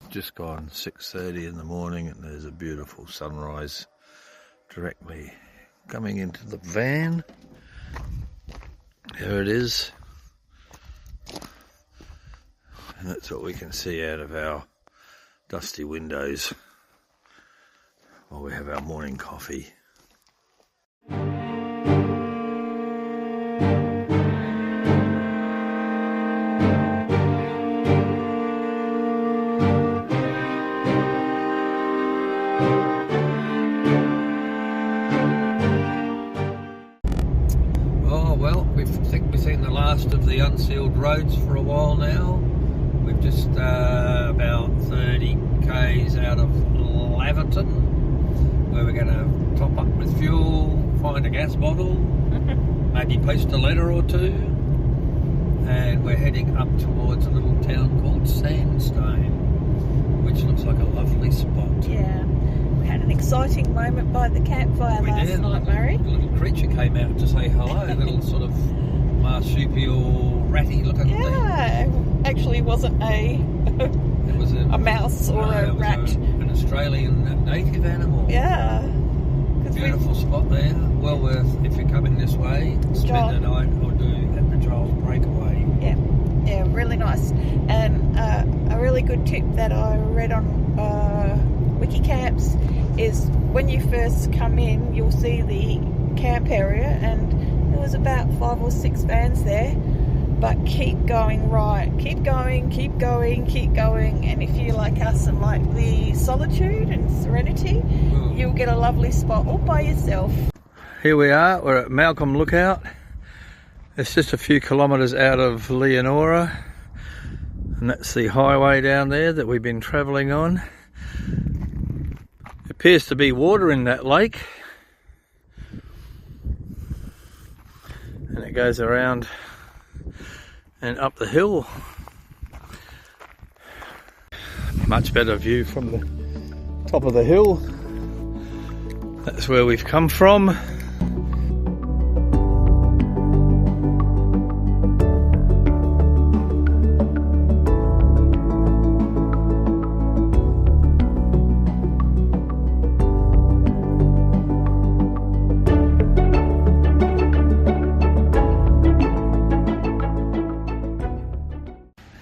Just gone 6:30 in the morning, and there's a beautiful sunrise directly coming into the van. There it is, and that's what we can see out of our dusty windows while we have our morning coffee. Of the unsealed roads for a while now. We've just about 30 k's out of Laverton, where we're going to top up with fuel, find a gas bottle, maybe post a letter or two, and we're heading up towards a little town called Sandstone, which looks like a lovely spot. Yeah, we had an exciting moment by the campfire last night, Murray. A little creature came out to say hello, a little sort of marsupial ratty looking thing. Yeah, actually wasn't it was a mouse or a rat. An Australian native animal. Yeah. Beautiful spot there. Well worth, if you're coming this way, spend a night or do at the Giles Breakaway. Yeah, really nice. And a really good tip that I read on Wikicamps is when you first come in, you'll see the camp area, and there was about 5 or 6 vans there, but keep going right, keep going, and if you like us and like the solitude and serenity, you'll get a lovely spot all by yourself. Here we are, we're at Malcolm Lookout. It's just a few kilometres out of Leonora, and that's the highway down there that we've been travelling on. It appears to be water in that lake, and it goes around and up the hill. Much better view from the top of the hill. That's where we've come from.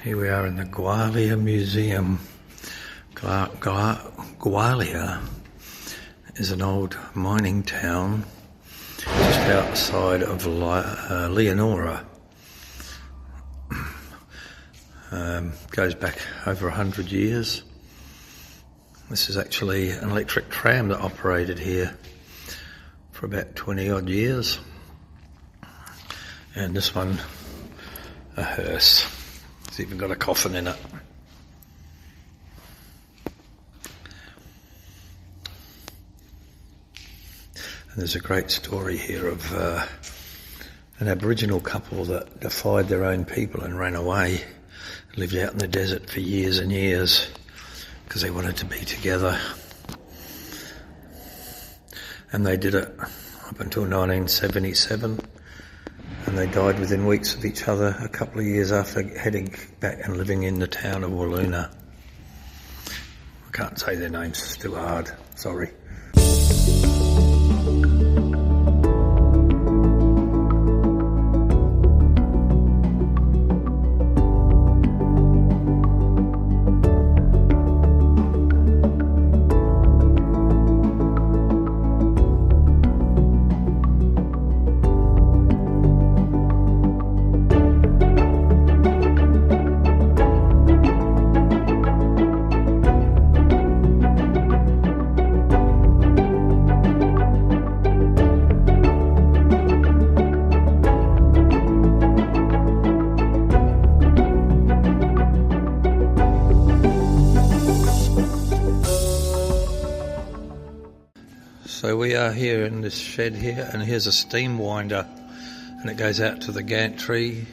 Here we are in the Gwalia Museum. Gwalia is an old mining town just outside of Leonora. Goes back over 100 years. This is actually an electric tram that operated here for about 20 odd years. And this one, a hearse. It's even got a coffin in it. And there's a great story here of an Aboriginal couple that defied their own people and ran away, lived out in the desert for years and years because they wanted to be together. And they did it up until 1977. And they died within weeks of each other a couple of years after heading back and living in the town of Walloona. I can't say their names, it's too hard, sorry. So we are here in this shed here, and here's a steam winder, and it goes out to the gantry. You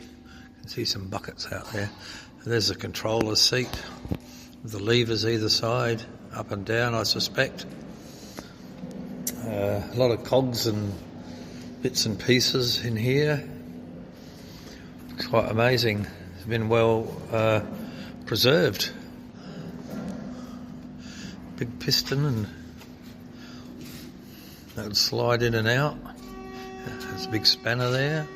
can see some buckets out there. There's the controller's seat with the levers either side, up and down, I suspect. A lot of cogs and bits and pieces in here. It's quite amazing. It's been well preserved. big piston, and that would slide in and out. There's a big spanner there.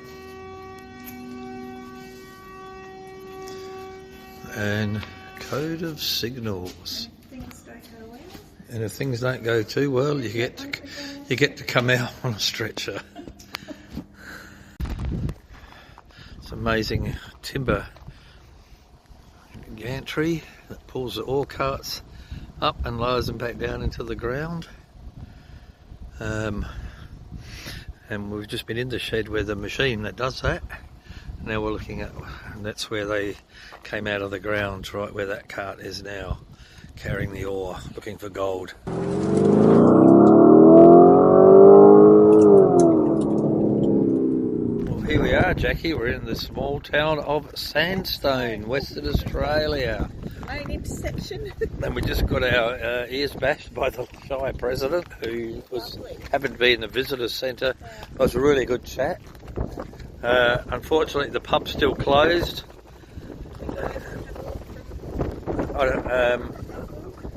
And code of signals. And if things don't go too well, you get to come out on a stretcher. It's amazing timber gantry that pulls the ore carts up and lowers them back down into the ground. And we've just been in the shed where the machine that does that. Now we're looking at, and that's where they came out of the ground, right where that cart is now, carrying the ore, looking for gold. Well, here we are, Jackie. We're in the small town of Sandstone, Western Australia. Main interception. And we just got our ears bashed by the Shire President, who happened to be in the visitor centre. It was a really good chat. Unfortunately, the pub's still closed.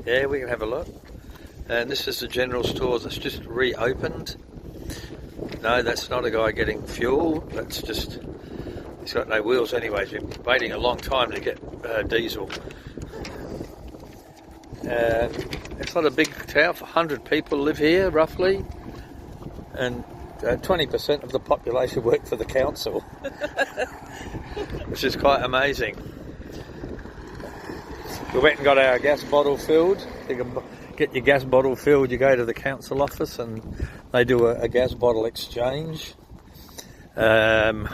Yeah, we can have a look. And this is the general store that's just reopened. No, that's not a guy getting fuel. That's just, he's got no wheels anyway. He's been waiting a long time to get diesel. It's not a big town. 100 people live here, roughly. And 20% of the population work for the council, which is quite amazing. We went and got our gas bottle filled. You can get your gas bottle filled, you go to the council office and they do a gas bottle exchange for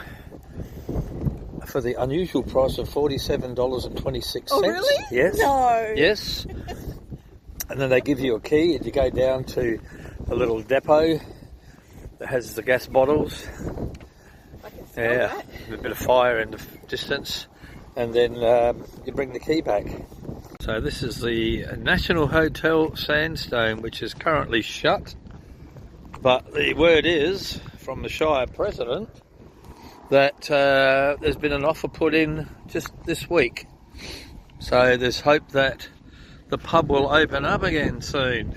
the unusual price of $47.26. Oh, really? Yes. No. Yes. And then they give you a key and you go down to a little depot that has the gas bottles. I can smell that. A bit of fire in the distance, and then you bring the key back. So this is the National Hotel Sandstone, which is currently shut, but the word is from the Shire President that there's been an offer put in just this week. So there's hope that the pub will open up again soon.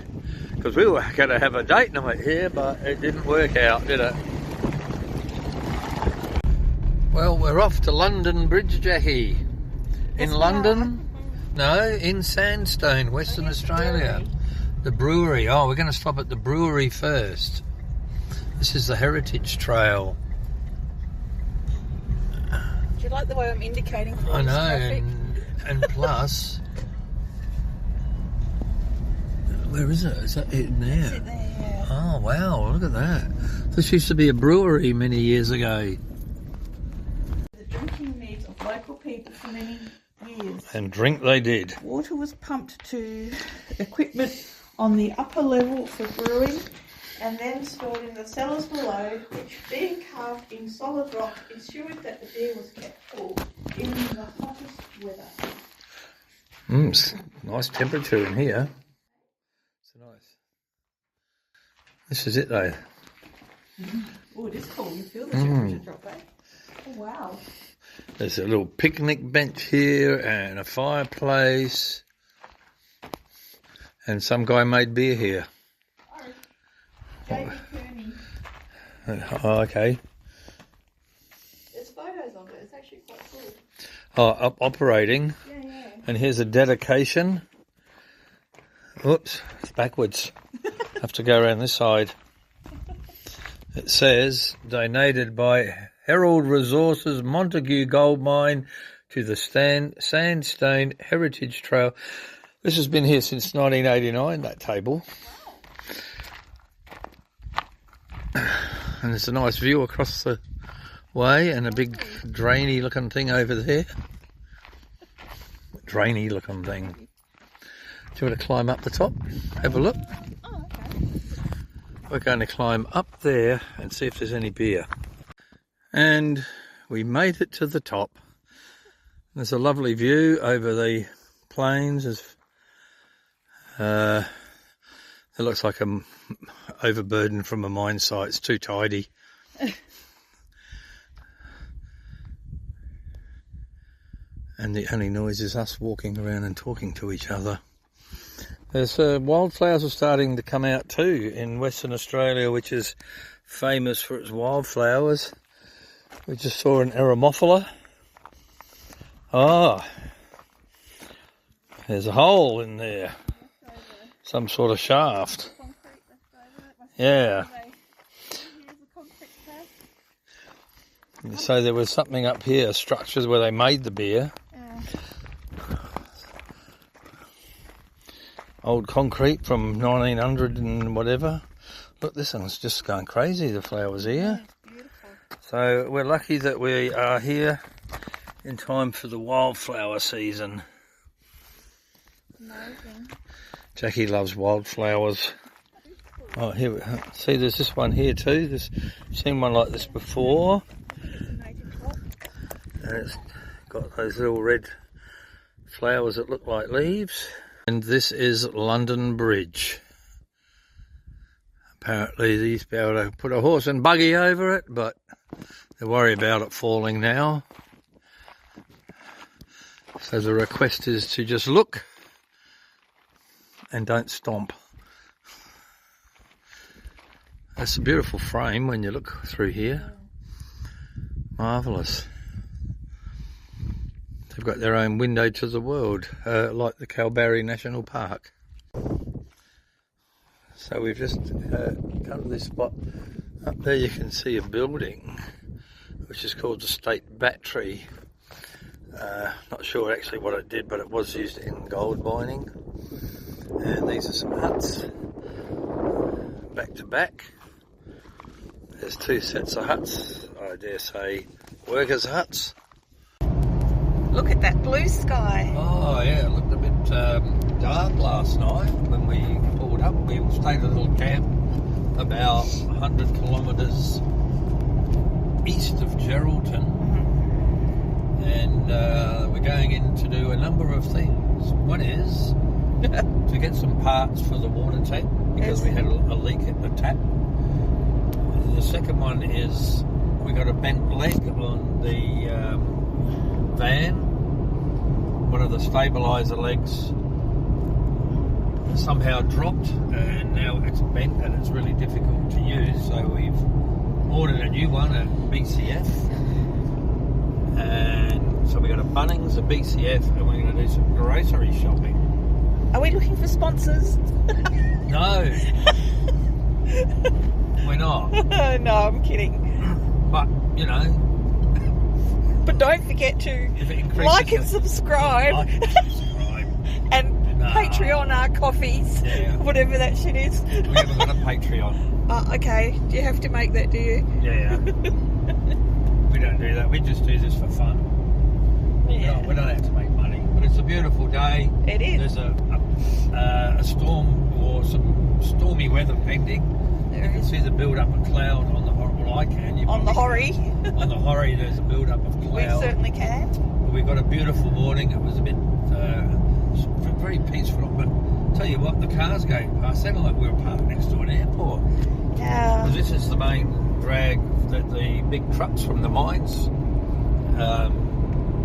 Because we were going to have a date night here, but it didn't work out, did it? Well, we're off to London Bridge, Jackie. In London? No, in Sandstone, Western Australia. The brewery. Oh, we're going to stop at the brewery first. This is the Heritage Trail. Do you like the way I'm indicating for I know, traffic? and plus... Where is it? Is that it there? Is it there? Yeah. Oh, wow, look at that. This used to be a brewery many years ago. The drinking needs of local people for many years. And drink they did. Water was pumped to equipment on the upper level for brewing and then stored in the cellars below, which, being carved in solid rock, ensured that the beer was kept cool even in the hottest weather. It's nice temperature in here. Nice. This is it though. Oh, it is cool. You feel the temperature drop, eh? Oh, wow. There's a little picnic bench here and a fireplace. And some guy made beer here. David Kearney. Oh, okay. There's photos of it. It's actually quite cool. Oh, operating. Yeah. And here's a dedication. Oops, it's backwards. Have to go around this side. It says, donated by Herald Resources Montague Gold Mine to the Sandstone Heritage Trail. This has been here since 1989, that table. And there's a nice view across the way and a big drainy looking thing over there. Drainy looking thing. Do you want to climb up the top? Have a look. Oh, okay. We're going to climb up there and see if there's any beer. And we made it to the top. There's a lovely view over the plains. It looks like I'm overburdened from a mine site. It's too tidy. And the only noise is us walking around and talking to each other. There's wildflowers are starting to come out too in Western Australia, which is famous for its wildflowers. We just saw an Eremophila. Oh, there's a hole in there. Some sort of shaft. Yeah. So there was something up here, structures where they made the beer. Old concrete from 1900 and whatever. Look, this one's just going crazy, the flowers here. So we're lucky that we are here in time for the wildflower season. Amazing. Jackie loves wildflowers. Oh, here, see, there's this one here too. I've seen one like this before. And it's got those little red flowers that look like leaves. And this is London Bridge. Apparently they used to be able to put a horse and buggy over it, but they worry about it falling now. So the request is to just look and don't stomp. That's a beautiful frame when you look through here. Marvellous. They've got their own window to the world, like the Kalbarri National Park. So we've just come to this spot. Up there you can see a building, which is called the State Battery. Not sure actually what it did, but it was used in gold mining. And these are some huts, back to back. There's two sets of huts, I dare say workers' huts. Look at that blue sky. Oh yeah, it looked a bit dark last night when we pulled up. We stayed at a little camp about 100 kilometres east of Geraldton. And we're going in to do a number of things. One is to get some parts for the water tank, because we had a leak at the tap. The second one is we got a bent leg on the van. One of the stabiliser legs somehow dropped, and now it's bent and it's really difficult to use. So we've ordered a new one at BCF, and so we got a Bunnings, a BCF, and we're going to do some grocery shopping. Are we looking for sponsors? No, we're not. No, I'm kidding. But you know. But don't forget to like and subscribe. And Patreon our coffees. Yeah. Whatever that shit is. We haven't got a Patreon. Okay. Do you have to make that, do you? Yeah. We don't do that. We just do this for fun. Yeah. We don't have to make money. But it's a beautiful day. It is. There's a storm or some stormy weather pending. You can see the build-up of cloud on the horizon. Well, I can. On the horry. On the horry, there's a build-up of cloud. We certainly can. We've got a beautiful morning. It was a bit very peaceful. But tell you what, the cars going past, sounded like we were parked next to an airport. Yeah. Because this is the main drag that the big trucks from the mines,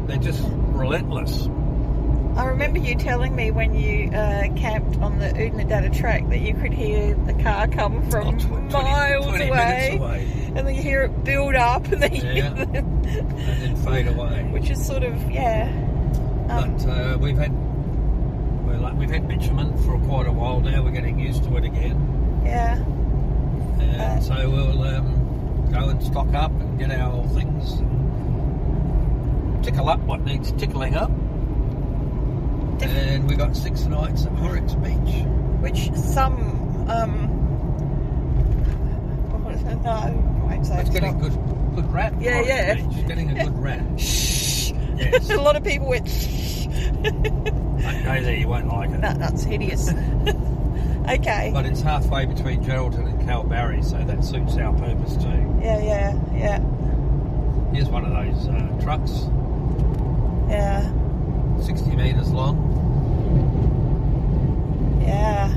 they're just relentless. I remember you telling me when you camped on the Oodnadatta track that you could hear the car come from 20 miles away. And then you hear it build up and then and then fade away. Which is sort of, but we've had bitumen for quite a while now. We're getting used to it again. Yeah. And so we'll go and stock up and get our things, tickle up what needs tickling up. And we got 6 nights at Horrocks Beach, which some it's getting a good rap. Yeah. Beach. Getting a good rap. Shh. Yes. A lot of people went shh. Don't go there, you won't like it. No, that's hideous. Okay. But it's halfway between Geraldton and Kalbarri, so that suits our purpose too. Yeah. Here's one of those trucks. Yeah. 60 metres long. Yeah.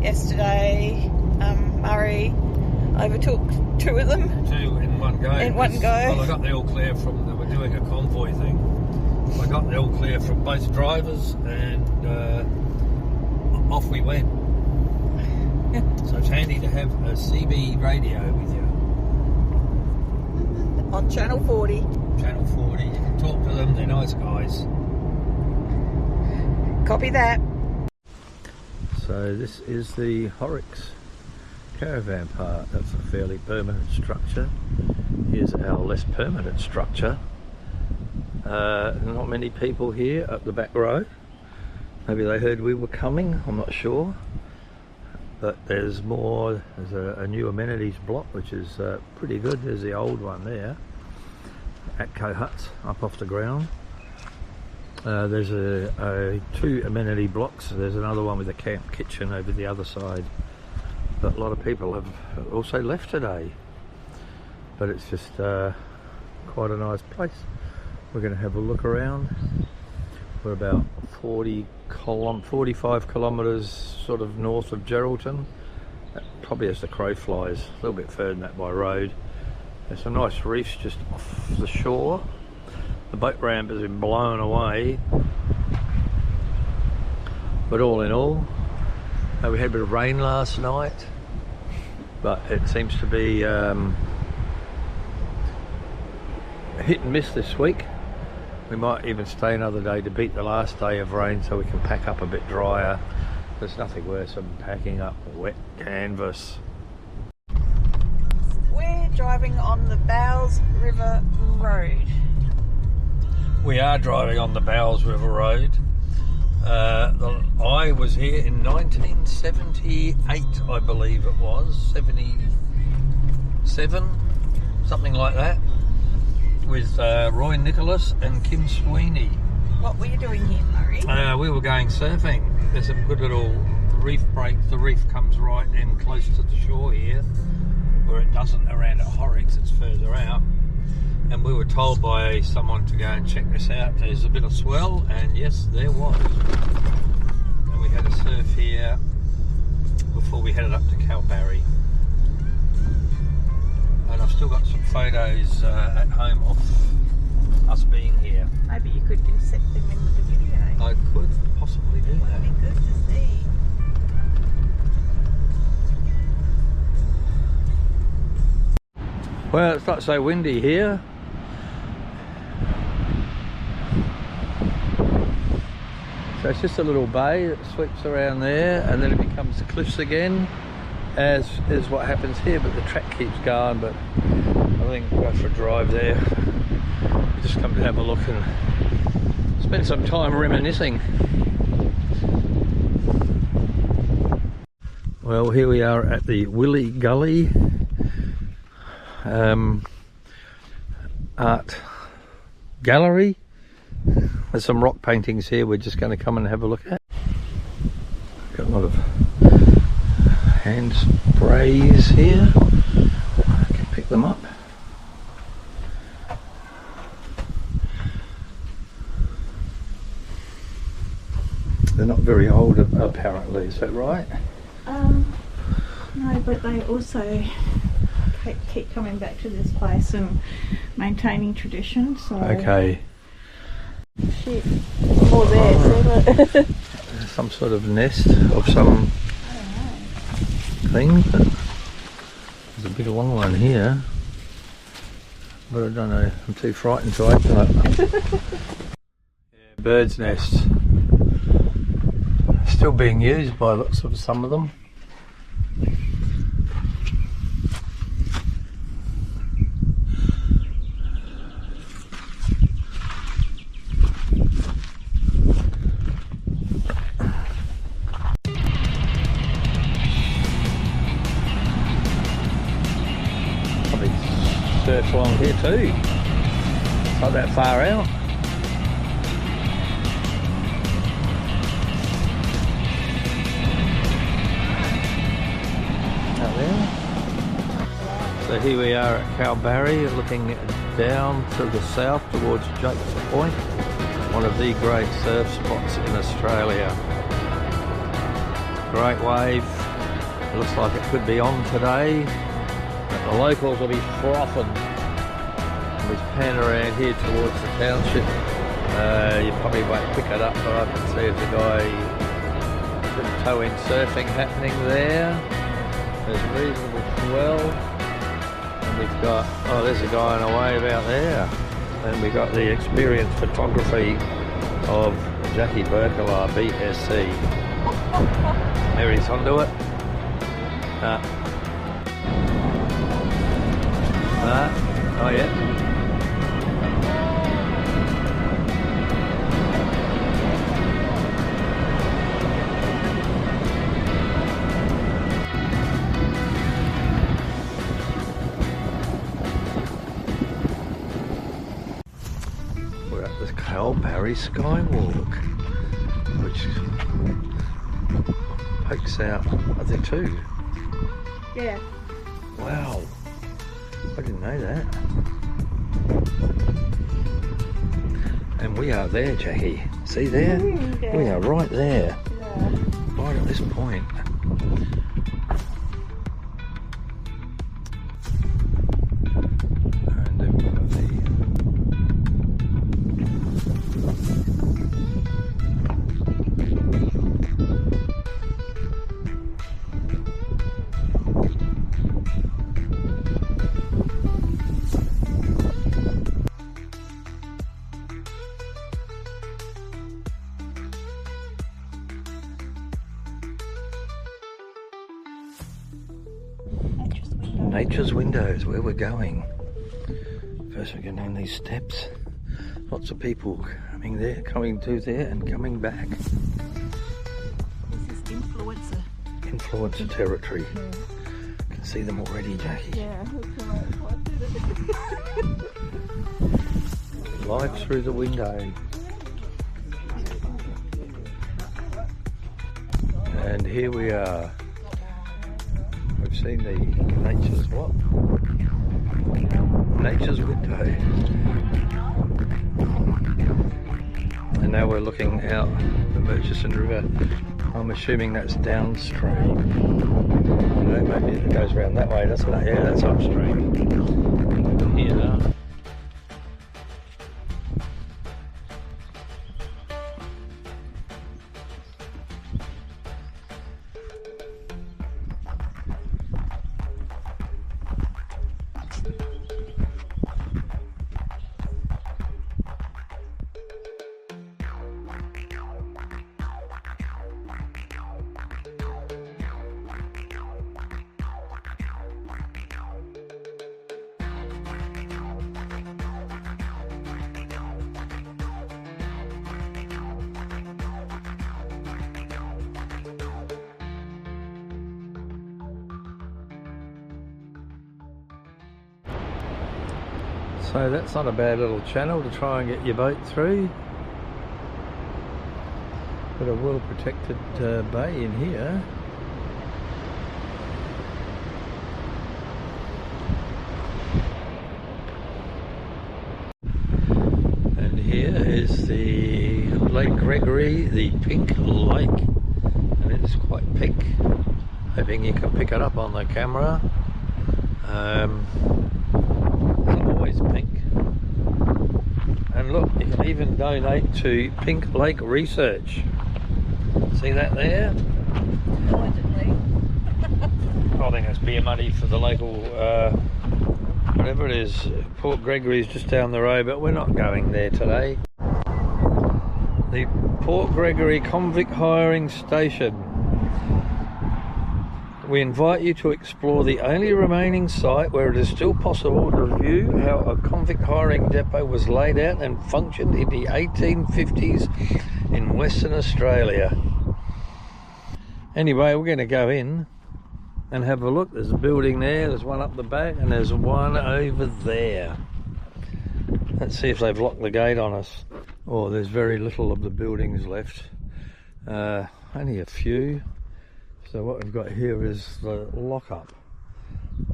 Yesterday, Murray overtook 2 of them. 2 in one go. Well, I got the all clear from we're doing a convoy thing. I got the all clear from both drivers, and off we went. So it's handy to have a CB radio with you. On Channel 40. Channel 40, you can talk to them, they're nice guys. Copy that. So this is the Horrocks caravan park. That's a fairly permanent structure. Here's our less permanent structure. Not many people here up the back row. Maybe they heard we were coming, I'm not sure. But there's more, there's a new amenities block which is pretty good. There's the old one there, Atco huts up off the ground. There's two amenity blocks. There's another one with a camp kitchen over the other side. But a lot of people have also left today. But it's just quite a nice place. We're going to have a look around. We're about 45 kilometres sort of north of Geraldton. Probably as the crow flies, a little bit further than that by road. There's some nice reefs just off the shore. The boat ramp has been blown away. But all in all, we had a bit of rain last night. But it seems to be hit and miss this week. We might even stay another day to beat the last day of rain so we can pack up a bit drier. There's nothing worse than packing up wet canvas. We're driving on the Bowes River Road. We are driving on the Bowes River Road. I was here in 1978, I believe it was, 77, something like that, with Roy Nicholas and Kim Sweeney. What were you doing here, Murray? We were going surfing. There's some good little reef break. The reef comes right in close to the shore here, where it doesn't around at Horrocks, it's further out. And we were told by someone to go and check this out. There's a bit of swell, and yes, there was. And we had a surf here before we headed up to Calbarry. And I've still got some photos at home of us being here. Maybe you could insert them into the video. I could possibly do that. Would be good to see. Well, it's not so windy here. So it's just a little bay that sweeps around there, and then it becomes the cliffs again, as is what happens here, but the track keeps going. But I think we'll go for a drive there. We just come to have a look and spend some time reminiscing. Well, here we are at the Willy Gully art gallery. There's some rock paintings here we're just going to come and have a look at. Got a lot of hand sprays here. I can pick them up. They're not very old apparently, is that right? No, but they also keep coming back to this place and maintaining tradition, so... Okay. Shit. More there, see that? Some sort of nest of some thing. There's a big long one here, but I don't know, I'm too frightened to open it. Yeah, bird's nests. Still being used by lots of some of them. Probably surf along here too. It's not that far out. So here we are at Calbarry, looking down to the south towards Jake's Point, one of the great surf spots in Australia. Great wave, it looks like it could be on today, but the locals will be frothing. We pan around here towards the township. You probably won't pick it up, but I can see there's a guy Some tow-in surfing happening there. There's reasonable swell. And we've got, oh, there's a guy on a wave out there. And we've got the experienced photography of Jackie Berkelaar, BSc. Mary's onto it. Oh yeah. We're at the Calbarry Skywalk, which pokes out, are there two? Yeah. Wow, I didn't know that. And we are there, Jackie. See there? Yeah. We are right there. Yeah. Right at this point. And then we've got the Nature's Windows, where we're going. First we're going down these steps. Lots of people coming there, coming to there and coming back. This is influencer. Influencer territory. Yeah. Can see them already, Jackie. Yeah. Live through the window. And here we are. We've seen the nature's what? Nature's window. And now we're looking out the Murchison River. I'm assuming that's downstream. I don't know, maybe it goes around that way, doesn't it? Yeah, that's upstream. Here. So that's not a bad little channel to try and get your boat through. Got a well protected bay in here. And here is the Lake Gregory, the Pink Lake. And it is quite pink. Hoping you can pick it up on the camera. Always pink. And look, you can even donate to Pink Lake Research. See that there? I think that's beer money for the local, whatever it is. Port Gregory's just down the road, but we're not going there today. The Port Gregory Convict Hiring Station. We invite you to explore the only remaining site where it is still possible to view how a convict hiring depot was laid out and functioned in the 1850s in Western Australia. Anyway, we're going to go in and have a look. There's a building there, there's one up the back, and there's one over there. Let's see if they've locked the gate on us. Oh, there's very little of the buildings left. Only a few. So what we've got here is the lockup.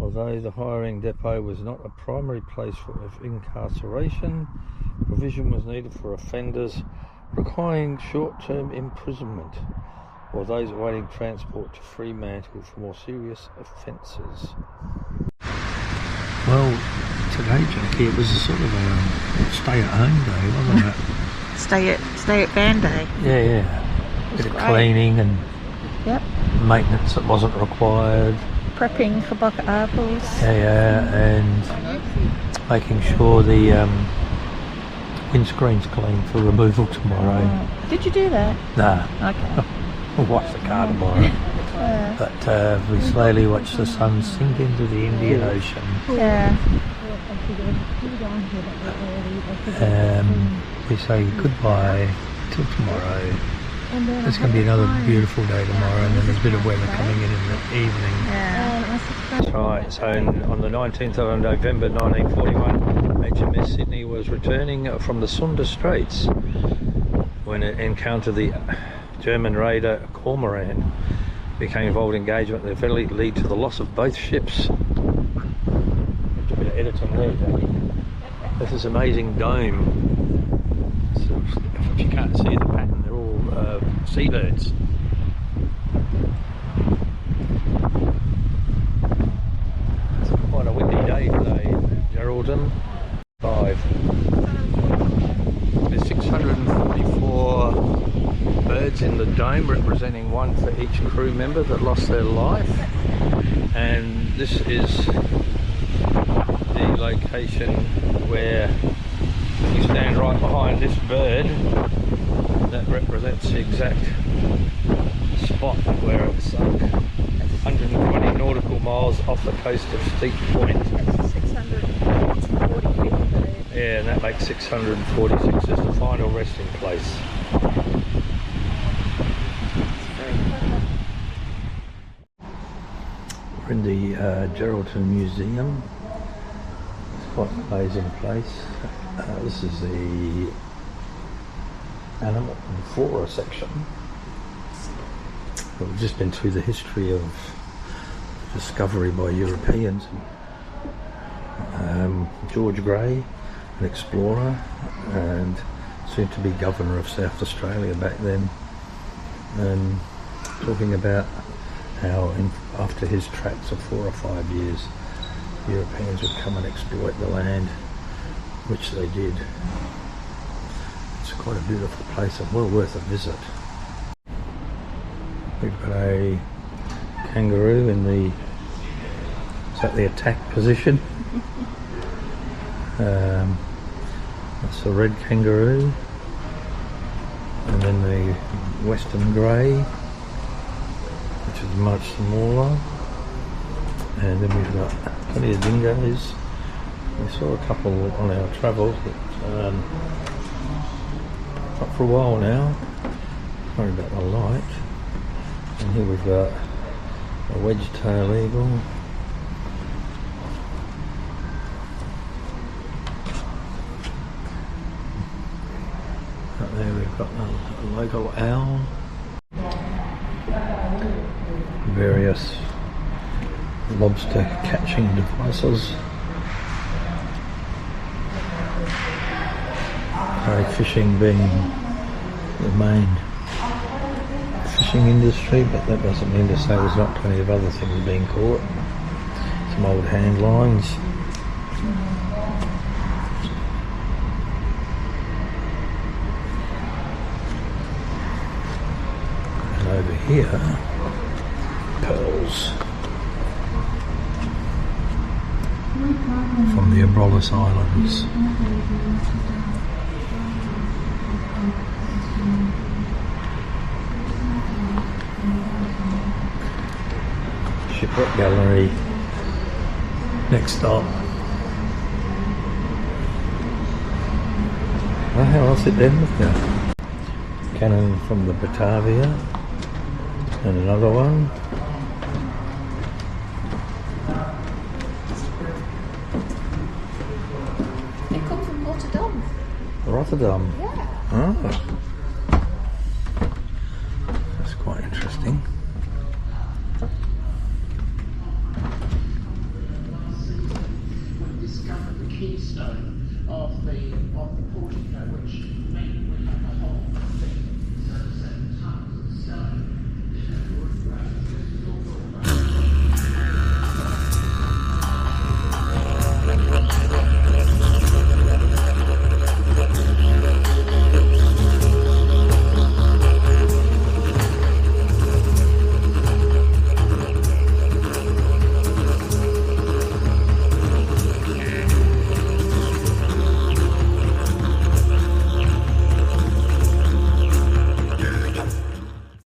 Although the hiring depot was not a primary place of incarceration, provision was needed for offenders requiring short-term imprisonment or those awaiting transport to Fremantle for more serious offences. Well, today, Jackie, it was a sort of a stay-at-home day, wasn't it? Stay at band day. Yeah. Bit of cleaning and Yep. Maintenance that wasn't required. Prepping for bucket apples. And making sure the windscreen's clean for removal tomorrow. Did you do that? Nah. Okay. We'll wash the car tomorrow. But we slowly watch the sun sink into the Indian Ocean. Yeah. We say goodbye till tomorrow. It's going to be another beautiful day tomorrow, and then there's a bit of weather coming in the evening. Yeah. That's right. So on the 19th of November 1941, HMS Sydney was returning from the Sunda Straits when it encountered the German raider Cormoran. Became involved in engagement that eventually lead to the loss of both ships. A bit of editing there, Jackie. This is amazing dome. So if you can't see the pattern, they're all seabirds. It's quite a windy day today, Geraldton. 5. There's 644 birds in the dome, representing one for each crew member that lost their life. And this is the location where you stand right behind this bird. That represents the exact spot where it sunk. 120 nautical miles off the coast of Steep Point. That's 645 bird. Yeah, and that makes 646 as the final resting place. We're in the Geraldton Museum. It's quite an amazing place. This is the animal and flora section. We've just been through the history of discovery by Europeans. George Grey, an explorer and soon to be governor of South Australia back then, and talking about how after his tracks of 4 or 5 years, Europeans would come and exploit the land, which they did. It's quite a beautiful place and well worth a visit. We've got a kangaroo in the, is that the attack position? That's the red kangaroo, and then the western grey, which is much smaller, and then we've got plenty of dingoes. We saw a couple on our travels, but not for a while now. Sorry about the light. And here we've got a wedge-tail eagle. Up there we've got a local owl. Various lobster catching devices. Fishing being the main fishing industry, but that doesn't mean to say there's not plenty of other things being caught. Some old hand lines. And over here, pearls from the Abrolhos Islands. Shipwreck Gallery next stop. Oh, hang on, I'll sit down with you. Cannon from the Batavia, and another one. They come from Rotterdam. Rotterdam. Yeah. Oh.